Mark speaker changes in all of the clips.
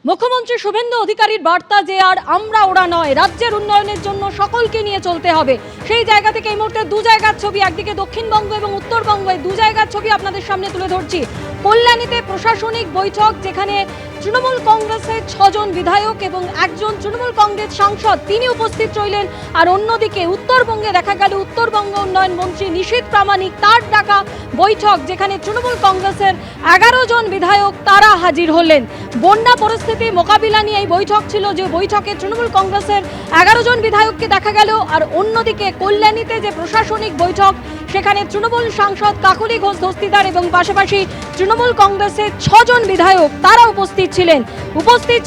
Speaker 1: মুখ্যমন্ত্রী শুভেন্দু অধিকারীর বার্তা যে আর আমরা ওরা নয়, রাজ্যের উন্নয়নের জন্য সকলকে নিয়ে চলতে হবে। সেই জায়গা থেকে এই মুহূর্তে দু জায়গার ছবি, একদিকে দক্ষিণবঙ্গ এবং উত্তরবঙ্গে দু জায়গার ছবি আপনাদের সামনে তুলে ধরছি। কল্যাণীতে প্রশাসনিক বৈঠক, যেখানে তৃণমূল কংগ্রেসের 6 জন বিধায়ক এবং একজন তৃণমূল কংগ্রেস সাংসদ তিনি উপস্থিত রইলেন। আর অন্যদিকে উত্তরবঙ্গে দেখা গেল উত্তরবঙ্গ উন্নয়ন মন্ত্রী নিশীথ প্রামাণিক, তার ডাকা বৈঠক, যেখানে তৃণমূল কংগ্রেসের 11 জন বিধায়ক তারা হাজির হলেন। বন্যা পরিস্থিতি মোকাবিলা নিয়ে এই বৈঠক ছিল, যে বৈঠকে তৃণমূল কংগ্রেসের 11 জন বিধায়ককে দেখা গেল। আর অন্যদিকে কল্যাণীতে যে প্রশাসনিক বৈঠক, সেখানে তৃণমূল সাংসদ কাকলি ঘোষ দস্তিদার এবং পাশাপাশি তৃণমূল কংগ্রেসের 6 জন বিধায়ক তারা উপস্থিত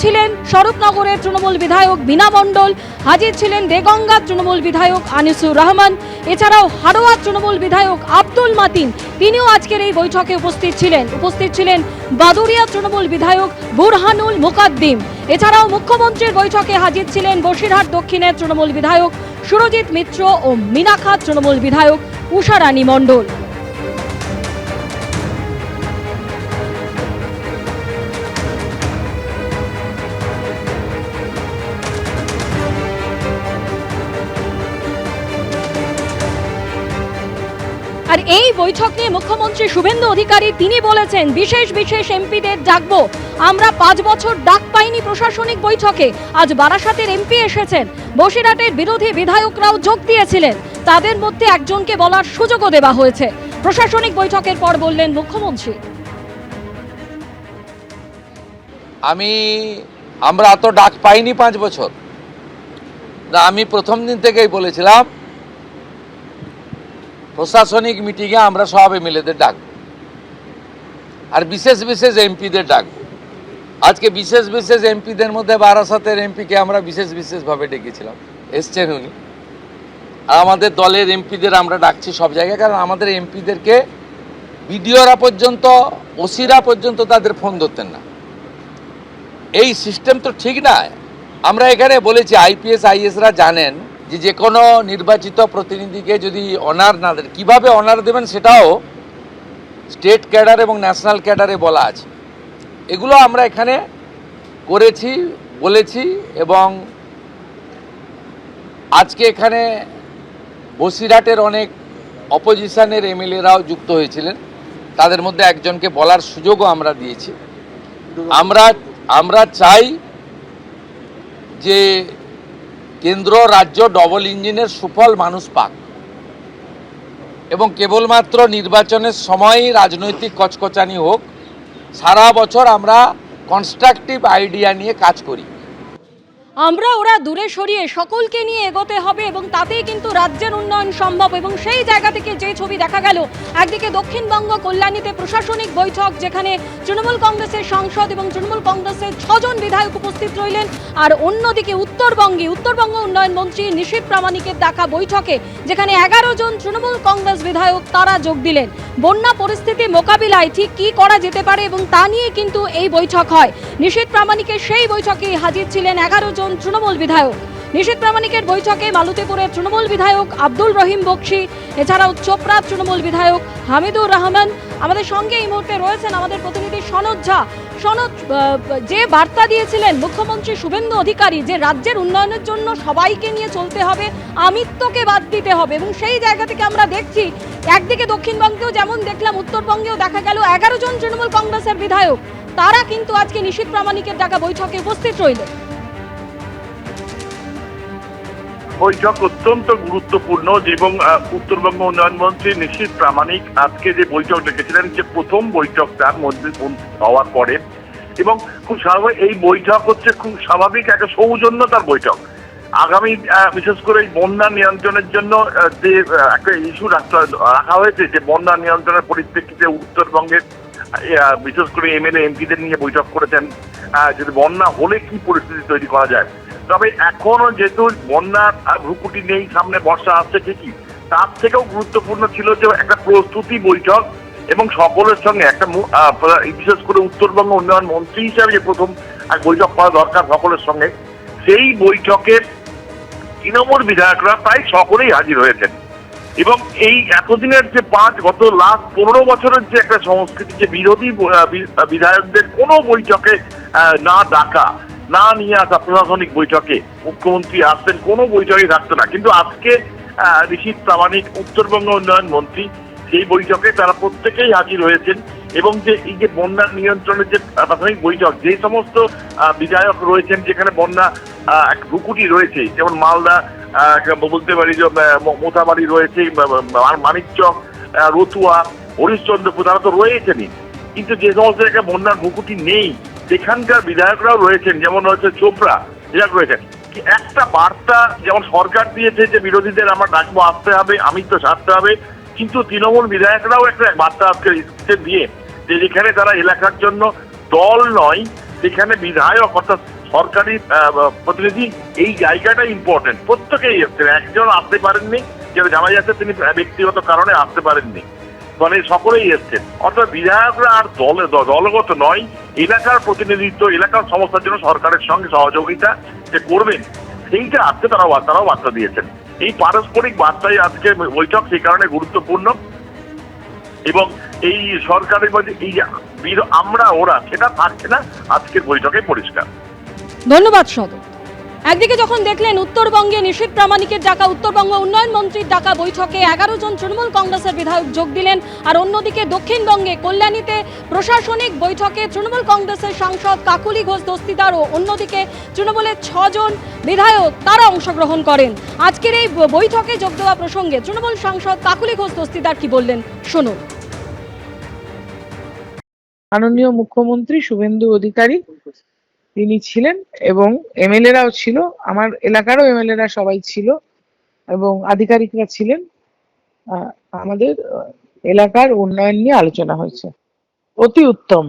Speaker 1: ছিলেন স্বরূপনগরের তৃণমূল বিধায়ক বীণা মণ্ডল, হাজির ছিলেন দেগঙ্গার তৃণমূল বিধায়ক আনিসুর রহমান, এছাড়াও হাড়োয়ার তৃণমূল বিধায়ক আব্দুল মাতিন, তিনিও আজকের এই বৈঠকে উপস্থিত ছিলেন বাদুরিয়া তৃণমূল বিধায়ক বুরহানুল মুকাদ্দিম। এছাড়াও মুখ্যমন্ত্রীর বৈঠকে হাজির ছিলেন বসিরহাট দক্ষিণের তৃণমূল বিধায়ক সুরজিৎ মিত্র ও মিনাখাত তৃণমূল বিধায়ক উষারানী মণ্ডল। আর এই বৈঠক নিয়ে মুখ্যমন্ত্রী শুভেন্দু অধিকারী তিনি বলেছেন, বিশেষ এমপিদের ডাকবো। আমরা 5 বছর ডাক পাইনি প্রশাসনিক বৈঠকে, আজ বারাসাতের এমপি এসেছেন, বসিরহাটের বিরোধী বিধায়করাও যোগ দিয়েছিলেন, তাদের মধ্যে একজনকে বলার সুযোগও দেওয়া হয়েছে। প্রশাসনিক বৈঠকের পর বললেন মুখ্যমন্ত্রী,
Speaker 2: আমরা তো ডাক পাইনি 5 বছর। আমি প্রথম দিন থেকেই বলেছিলাম প্রশাসনিক মিটিংয়ে আমরা সব এমএলএদের ডাকব, আর বিশেষ এমপিদের ডাকব। আজকে বিশেষ এমপিদের মধ্যে বারাসাতের এমপিকে আমরা বিশেষভাবে ডেকেছিলাম, এসছেন উনি। আর আমাদের দলের এমপিদের আমরা ডাকছি সব জায়গায়, কারণ আমাদের এমপিদেরকে বিডিওরা পর্যন্ত, ওসিরা পর্যন্ত তাদের ফোন ধরতেন না। এই সিস্টেম তো ঠিক না। আমরা এখানে বলেছি আইপিএস আইএসরা জানেন যে কোনো নির্বাচিত প্রতিনিধিকে যদি অনার না দেন, কীভাবে অনার দেবেন সেটাও স্টেট ক্যাডার এবং ন্যাশনাল ক্যাডারে বলা আছে। এগুলো আমরা এখানে করেছি, বলেছি। এবং আজকে এখানে বসিরহাটের অনেক অপোজিশনের এমএলএরাও যুক্ত হয়েছিলেন, তাদের মধ্যে একজনকে বলার সুযোগও আমরা দিয়েছি। আমরা চাই যে কেন্দ্র রাজ্য ডবল ইঞ্জিনের সুফল মানুষ পাক, এবং কেবলমাত্র নির্বাচনের সময়ই রাজনৈতিক কচকচানি হোক। সারা বছর আমরা কনস্ট্রাকটিভ আইডিয়া নিয়ে কাজ করি।
Speaker 1: আমরা ওরা দূরে সরিয়ে সকলকে নিয়ে এগোতে হবে, এবং তাতেই কিন্তু রাজ্যের উন্নয়ন সম্ভব। এবং সেই জায়গা থেকে যে ছবি দেখা গেল, একদিকে দক্ষিণবঙ্গ কল্যাণীতে প্রশাসনিক বৈঠক, যেখানে তৃণমূল কংগ্রেসের সাংসদ এবং তৃণমূল কংগ্রেসের 6 জন বিধায়ক উপস্থিত রইলেন। আর অন্যদিকে উত্তরবঙ্গ উন্নয়ন মন্ত্রী নিশীথ প্রামাণিকের ডাকা বৈঠকে, যেখানে 11 জন তৃণমূল কংগ্রেস বিধায়ক তারা যোগ দিলেন। বন্যা পরিস্থিতি মোকাবিলায় ঠিক কি করা যেতে পারে এবং তা নিয়ে কিন্তু এই বৈঠক হয়। নিশীথ প্রামাণিকের সেই বৈঠকে হাজির ছিলেন 11 জন তৃণমূল বিধায়ক। নিশীথ প্রামাণিকের বৈঠকে মালতীপুরের তৃণমূল বিধায়ক আব্দুল রহিম বক্সি, এছাড়াও চোপড়ার তৃণমূল বিধায়ক হামিদুর রহমান। আমাদের সঙ্গে এই মুহূর্তে রয়েছেন আমাদের প্রতিনিধি সনদ ঝা। সনদ, যে বার্তা দিয়েছিলেন মুখ্যমন্ত্রী শুভেন্দু অধিকারী, যে রাজ্যের উন্নয়নের জন্য সবাইকে নিয়ে চলতে হবে, আমিত্বকে বাদ দিতে হবে, এবং সেই জায়গা থেকে আমরা দেখছি একদিকে দক্ষিণবঙ্গেও যেমন দেখলাম, উত্তরবঙ্গেও দেখা গেল 11 জন তৃণমূল কংগ্রেসের বিধায়ক তারা কিন্তু আজকে নিশীথ প্রামাণিকের ডাকা বৈঠকে উপস্থিত রইলেন।
Speaker 3: বৈঠক অত্যন্ত গুরুত্বপূর্ণ, এবং উত্তরবঙ্গ উন্নয়ন মন্ত্রী নিশীথ প্রামাণিক আজকে যে বৈঠক ডেকেছিলেন, যে প্রথম বৈঠক তার মধ্যে হওয়ার পরে, এবং খুব স্বাভাবিক এই বৈঠক হচ্ছে, খুব স্বাভাবিক একটা সৌজন্যতার বৈঠক। আগামী বিশেষ করে এই বন্যা নিয়ন্ত্রণের জন্য যে একটা ইস্যু রাখা হয়েছে, যে বন্যা নিয়ন্ত্রণের পরিপ্রেক্ষিতে উত্তরবঙ্গের বিশেষ করে এমএলএ এমপিদের নিয়ে বৈঠক করেছেন, যদি বন্যা হলে কি পরিস্থিতি তৈরি করা যায়। তবে এখনো যেহেতু বন্যার ভ্রুকুটি নেই, সামনে বর্ষা আসছে ঠিকই, তার থেকেও গুরুত্বপূর্ণ ছিল যে একটা প্রস্তুতি বৈঠক, এবং সকলের সঙ্গে একটা বিশেষ করে উত্তরবঙ্গ উন্নয়ন মন্ত্রী হিসাবে যে প্রথম বৈঠক করা দরকার সকলের সঙ্গে, সেই বৈঠকের তৃণমূল বিধায়করা প্রায় সকলেই হাজির হয়েছেন। এবং এই এতদিনের যে গত লাস্ট 15 বছরের যে একটা সংস্কৃতি, যে বিরোধী বিধায়কদের কোনো বৈঠকে না ডাকা, না নিয়ে আসা, প্রশাসনিক বৈঠকে মুখ্যমন্ত্রী আসতেন, কোনো বৈঠকে থাকতো না, কিন্তু আজকে নিশীথ প্রামাণিক উত্তরবঙ্গ উন্নয়ন মন্ত্রী সেই বৈঠকে তারা প্রত্যেকেই হাজির হয়েছেন। এবং যে এই যে বন্যা নিয়ন্ত্রণের যে প্রাথমিক বৈঠক, যে সমস্ত বিধায়ক রয়েছেন যেখানে বন্যা এক ভুকুটি রয়েছে, যেমন মালদা, বলতে পারি যে মোথাবাড়ি রয়েছে, মানিকচক, রতুয়া, হরিশ্চন্দ্রপুর, তারা তো রয়েছেনই, কিন্তু যে সমস্ত জায়গায় বন্যার ভুকুটি নেই সেখানকার বিধায়করাও রয়েছেন, যেমন হচ্ছে চোপড়া বিধায়ক রয়েছেন। একটা বার্তা যেমন সরকার দিয়েছে যে বিরোধীদের আমরা ডাকবো, আসতে হবে, আমিত্ব সারতে হবে, কিন্তু তৃণমূল বিধায়করাও একটা বার্তা আজকে দিয়ে যে যেখানে তারা এলাকার জন্য দল নয়, সেখানে বিধায়ক অর্থাৎ সরকারি প্রতিনিধি, এই জায়গাটা ইম্পর্টেন্ট। প্রত্যেকেই এসছেন, একজন আসতে পারেননি, যেটা জানা যাচ্ছে তিনি ব্যক্তিগত কারণে আসতে পারেননি, মানে সকলেই এসছেন। অর্থাৎ বিধায়করা আর দলগত নয়, এলাকার প্রতিনিধিত্ব, এলাকার সমস্যার জন্য সরকারের সঙ্গে সহযোগিতা যে করবেন, সেইটা আজকে তারাও বার্তা দিয়েছেন। এই পারস্পরিক বার্তায় আজকে বৈঠক সেই কারণে গুরুত্বপূর্ণ। এবং এই সরকারের মধ্যে এই আমরা ওরা সেটা থাকছে না আজকের বৈঠকে পরিষ্কার।
Speaker 1: ধন্যবাদ সদর। একদিকে যখন দেখলেন উত্তরবঙ্গে নিশীথ প্রামাণিকের ডাকা উত্তরবঙ্গ উন্নয়ন মন্ত্রীর ডাকা বৈঠকে 11 জন তৃণমূল কংগ্রেসের বিধায়ক যোগ দিলেন, আর অন্যদিকে দক্ষিণবঙ্গে কল্যাণীতে প্রশাসনিক বৈঠকে তৃণমূল কংগ্রেসের সাংসদ কাকুলি ঘোষ দস্তিদার ও অন্যদিকে তৃণমূলের 6 জন বিধায়ক তারা অংশগ্রহণ করেন। আজকের এই বৈঠকে যোগ দেওয়া প্রসঙ্গে তৃণমূল সাংসদ কাকুলি ঘোষ দস্তিদার কি বললেন শুনুন।
Speaker 4: মাননীয় মুখ্যমন্ত্রী শুভেন্দু অধিকারী তিনি ছিলেন এবং এমএলএরাও ছিল, আমার এলাকারও এমএলএরা সবাই ছিল এবং আধিকারিকরা ছিলেন। আমাদের এলাকার উন্নয়ন নিয়ে আলোচনা হয়েছে, অতি উত্তম।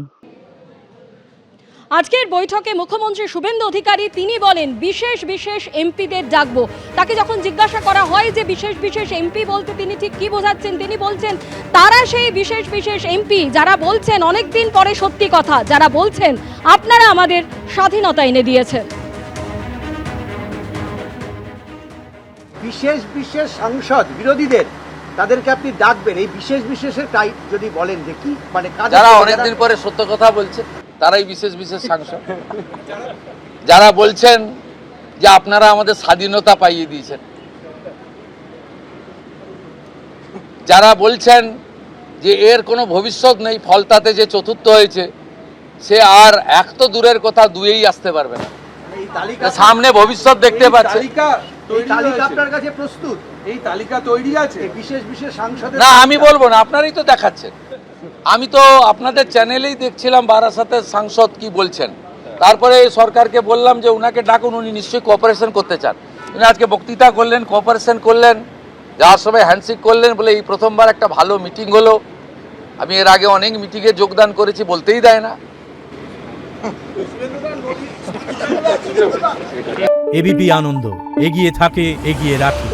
Speaker 1: আজকের বৈঠকে মুখ্যমন্ত্রী শুভেন্দু অধিকারী তিনি বলেন বিশেষ বিশেষ এমপিদের ডাকবো। তাকে যখন জিজ্ঞাসা করা হয় যে বিশেষ বিশেষ এমপি বলতে তিনি ঠিক কি বোঝাচ্ছেন, তিনি বলছেন তারা সেই বিশেষ বিশেষ এমপি যারা বলছেন অনেকদিন পরে সত্যি কথা, যারা বলছেন আপনারা আমাদের স্বাধীনতা এনে দিয়েছেন।
Speaker 5: বিশেষ বিশেষ সাংসদ বিরোধীদের তাদেরকে আপনি ডাকবেন, এই বিশেষ বিশেষের টাইপ যদি বলেন যে কি মানে
Speaker 2: যারা অনেকদিন পরে সত্য কথা বলছে তারাই বিশেষ বিশেষ সাংসদ। যারা বলছেন যে আপনারা আমাদের স্বাধীনতা পাইয়ে দিয়েছেন, যারা বলছেন যে এর কোনো ভবিষ্যৎ নেই, ফলতাতে যে চতুর্থ হয়েছে সে আর এক তো দূরের কথা, দুয়েই আসতে পারবে না,
Speaker 5: এই তালিকা
Speaker 2: সামনে ভবিষ্যৎ দেখতে পাচ্ছে।
Speaker 5: এই তালিকা আপনার কাছে প্রস্তুত?
Speaker 6: এই তালিকা তৈরি আছে
Speaker 5: এই বিশেষ বিশেষ সাংসদের
Speaker 2: না আমি বলবো না, আপনারাই তো দেখাচ্ছেন। আমি তো আপনাদের চ্যানেলেই দেখছিলাম বারাসাতের সাংসদ কি বলছেন, তারপরে সরকারকে বললাম যে উনাকে ডাকুন, উনি নিশ্চয়ই কোঅপারেশন করতে চান। উনি আজকে বক্তৃতা করলেন, কোঅপারেশন করলেন, যাওয়ার সময় হ্যান্ডশেক করলেন, বলে এই প্রথমবার একটা ভালো মিটিং হলো। আমি এর আগে অনেক মিটিংয়ে যোগদান করেছি, বলতেই দেয় না।
Speaker 7: এবিপি আনন্দ, এগিয়ে থাকে, এগিয়ে রাখে।